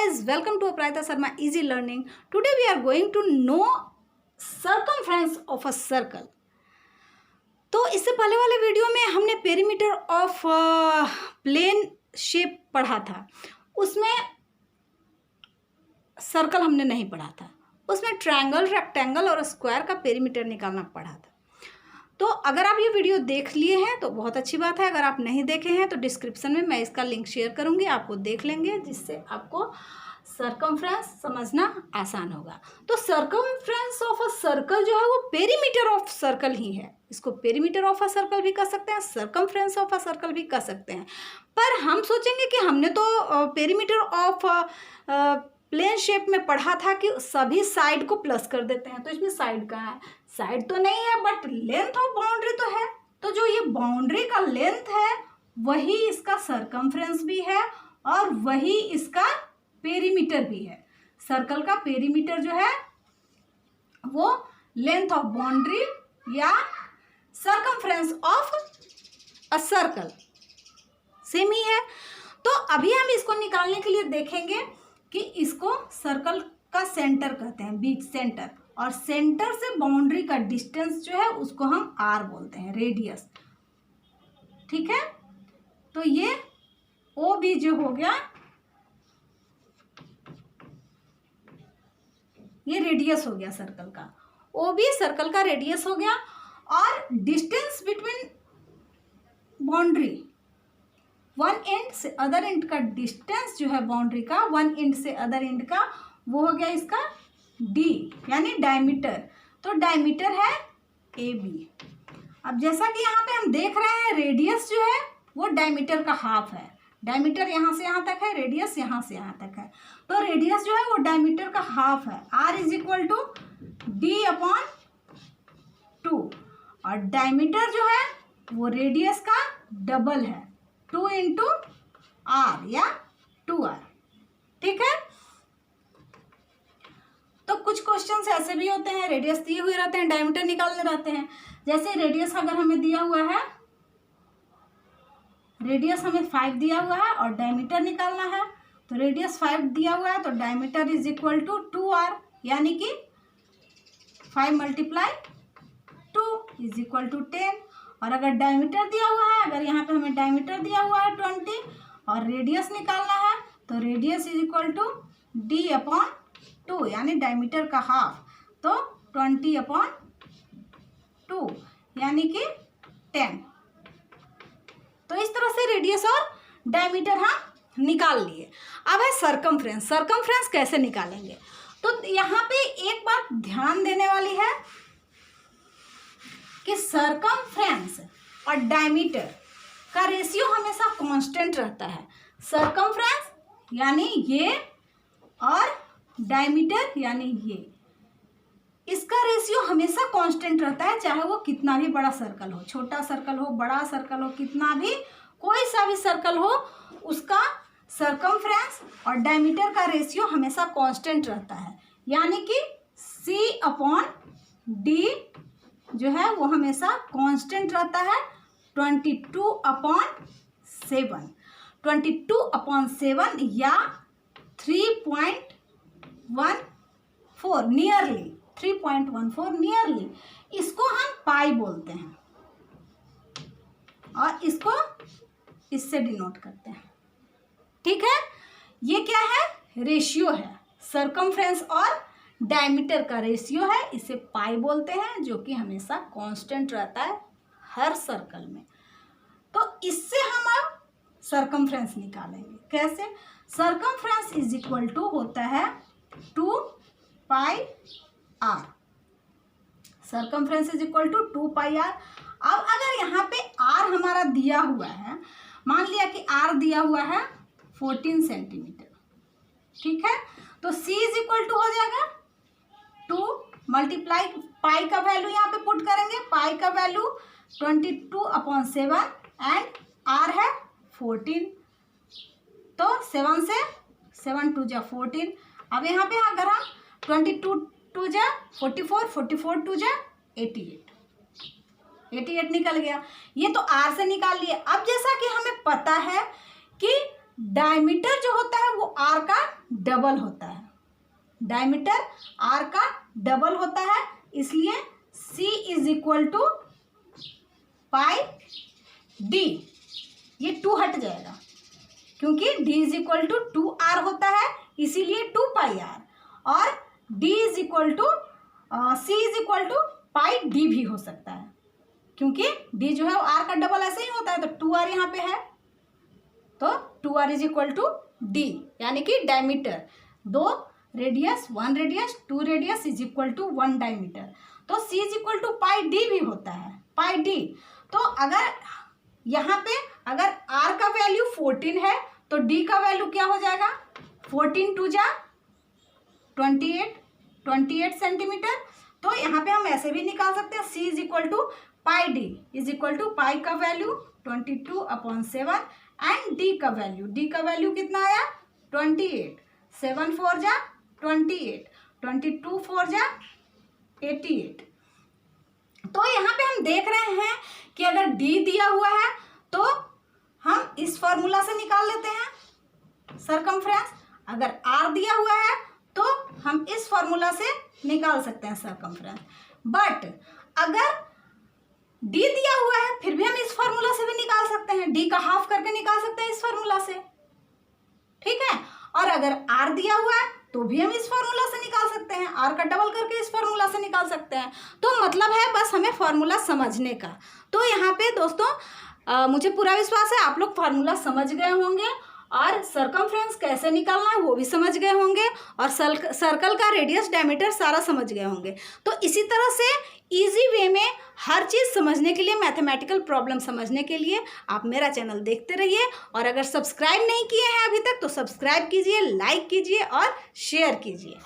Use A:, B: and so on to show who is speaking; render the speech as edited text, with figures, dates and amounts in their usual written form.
A: guys, welcome to Aparajita Sharma Easy Learning. Today we are going to know circumference of a circle. तो इससे पहले वाले video में हमने पेरीमीटर ऑफ प्लेन शेप पढ़ा था, उसमें सर्कल हमने नहीं पढ़ा था, उसमें ट्रायंगल, रेक्टेंगल और स्क्वायर का पेरीमीटर निकालना पढ़ा था। तो अगर आप ये वीडियो देख लिए हैं तो बहुत अच्छी बात है, अगर आप नहीं देखे हैं तो डिस्क्रिप्शन में मैं इसका लिंक शेयर करूंगी, आपको देख लेंगे, जिससे आपको सर्कमफ्रेंस समझना आसान होगा। तो सर्कमफ्रेंस ऑफ अ सर्कल जो है वो पेरीमीटर ऑफ सर्कल ही है। इसको पेरीमीटर ऑफ अ सर्कल भी कह सकते हैं, सर्कमफ्रेंस ऑफ अ सर्कल भी कह सकते हैं। पर हम सोचेंगे कि हमने तो पेरीमीटर ऑफ प्लेन शेप में पढ़ा था कि सभी साइड को प्लस कर देते हैं, तो इसमें साइड कहाँ है? साइड तो नहीं है, बट लेंथ ऑफ बाउंड्री तो है। तो जो ये बाउंड्री का लेंथ है वही इसका सर्कमफ्रेंस भी है और वही इसका पेरीमीटर भी है। सर्कल का पेरीमीटर जो है वो लेंथ ऑफ बाउंड्री या circumference of a circle same ही है। तो अभी हम इसको निकालने के लिए देखेंगे कि इसको सर्कल का सेंटर कहते हैं, बीच सेंटर, और सेंटर से बाउंड्री का डिस्टेंस जो है उसको हम आर बोलते हैं, रेडियस। ठीक है, तो ये ओ बी जो हो गया, ये रेडियस हो गया सर्कल का, ओ बी सर्कल का रेडियस हो गया। और distance between boundary, one and से अदर एंड का डिस्टेंस जो है बाउंड्री का, वन एंड से अदर एंड का, वो हो गया इसका डी, यानी डायमीटर। तो डायमीटर है ए बी। अब जैसा कि यहाँ पे हम देख रहे हैं, रेडियस जो है वो डायमीटर का हाफ है। डायमीटर यहाँ से यहाँ तक है, रेडियस यहाँ से यहाँ तक है, तो रेडियस जो है वो डायमीटर का हाफ है। R is equal to d upon 2, और डायमीटर जो है वो रेडियस का डबल है, 2 इंटू आर या 2r। ठीक है, तो कुछ क्वेश्चंस ऐसे भी होते हैं, रेडियस दिए हुए रहते हैं, डायमीटर निकालने रहते हैं। जैसे रेडियस अगर हमें दिया हुआ है, रेडियस हमें 5 दिया हुआ है और डायमीटर निकालना है, तो रेडियस 5 दिया हुआ है तो diameter is equal to 2r, यानी कि 5 मल्टीप्लाई 2 इज इक्वल टू 10। और अगर डायमीटर दिया हुआ है, अगर यहाँ पे हमें डायमीटर दिया हुआ है 20 और रेडियस निकालना है, तो radius is equal to d upon 2, यानी डायमीटर का हाफ, तो 20 अपॉन 2 यानी कि 10। तो इस तरह से रेडियस और डायमीटर हम निकाल लिए। अब है सर्कमफ्रेंस। सर्कमफ्रेंस कैसे निकालेंगे? तो यहाँ पे एक बात ध्यान देने वाली है कि सर्कमफ्रेंस और डायमीटर का रेशियो हमेशा कांस्टेंट रहता है। सर्कमफ्रेंस यानी ये और डायमीटर यानी ये, इसका रेशियो हमेशा कांस्टेंट रहता है, चाहे वो कितना भी बड़ा सर्कल हो, छोटा सर्कल हो, बड़ा सर्कल हो, कितना भी, कोई सा भी सर्कल हो, उसका सर्कमफ्रेंस और डायमीटर का रेशियो हमेशा कांस्टेंट रहता है। यानी कि सी अपॉन डी जो है वो हमेशा कांस्टेंट रहता है, 22/7, 22/7 या 3.14 नियरली, 3.14 नियरली, इसको हम पाई बोलते हैं और इसको इससे डिनोट करते हैं। ठीक है, ये क्या है? रेशियो है, सर्कमफ्रेंस और डायमीटर का रेशियो है, इसे पाई बोलते हैं, जो कि हमेशा कांस्टेंट रहता है हर सर्कल में। तो इससे हम अब सर्कमफ्रेंस निकालेंगे। कैसे? सर्कमफ्रेंस इज इक्वल टू होता है 2 pi r. Circumference is equal to 2 pi r. अब अगर यहाँ पे आर हमारा दिया हुआ है, मान लिया कि आर दिया हुआ है 14 सेंटीमीटर, ठीक है, तो सी इज इक्वल टू हो जाएगा 2 मल्टीप्लाई पाई का वैल्यू यहाँ पे पुट करेंगे, पाई का वैल्यू 22/7 एंड आर है 14, तो 7 से 7 2 जा 14। अब यहाँ पे अगर हम 22 2 जा 44, 44 2 जा 88 निकल गया। ये तो आर से निकाल लिए। अब जैसा कि हमें पता है कि डायमीटर जो होता है वो आर का डबल होता है, डायमीटर आर का डबल होता है, इसलिए C is equal to pi D. ये 2 हट जाएगा क्योंकि d is equal to 2r होता है, इसीलिए 2 पाई आर, और d is equal to c is equal to pi d भी हो सकता है, क्योंकि d जो है वो r का डबल ऐसे ही होता है, तो 2r यहाँ पे है, तो 2r is equal to d, यानी कि diameter 2 radius 1 radius 2 radius is equal to 1 diameter, तो c is equal to pi d भी होता है, पाई d। तो अगर यहाँ पे अगर r का वैल्यू 14 है तो d का वैल्यू क्या हो जाएगा, 14 2 जा 28 सेंटीमीटर। तो यहाँ पे हम ऐसे भी निकाल सकते हैं, c is equal to pi d is equal to pi का वैल्यू 22/7 एंड d का वैल्यू कितना आया 28, 7 4 जा 28, 22 4 जा 88। तो यहाँ पे हम देख रहे हैं कि अगर d दिया हुआ है तो हम इस फॉर्मूला से निकाल लेते हैं सरकमफ्रेंस, अगर r दिया हुआ है तो हम इस फॉर्मूला से निकाल सकते हैं सरकमफ्रेंस, बट अगर d दिया हुआ है फिर भी हम इस फॉर्मूला से भी निकाल सकते हैं, d का हाफ करके निकाल सकते हैं इस फॉर्मूला से, ठीक है। और अगर r दिया हुआ है तो भी हम इस फॉर्मूला से निकाल सकते हैं, r का डबल करके इस फॉर्मूला से निकाल सकते हैं। तो मतलब है बस हमें फॉर्मूला समझने का। तो यहाँ पे दोस्तों मुझे पूरा विश्वास है आप लोग फार्मूला समझ गए होंगे और सरकमफ्रेंस कैसे निकालना है वो भी समझ गए होंगे, और सर्कल का रेडियस डायमीटर सारा समझ गए होंगे। तो इसी तरह से इजी वे में हर चीज़ समझने के लिए, मैथमेटिकल प्रॉब्लम समझने के लिए आप मेरा चैनल देखते रहिए, और अगर सब्सक्राइब नहीं किए हैं अभी तक तो सब्सक्राइब कीजिए, लाइक कीजिए और शेयर कीजिए।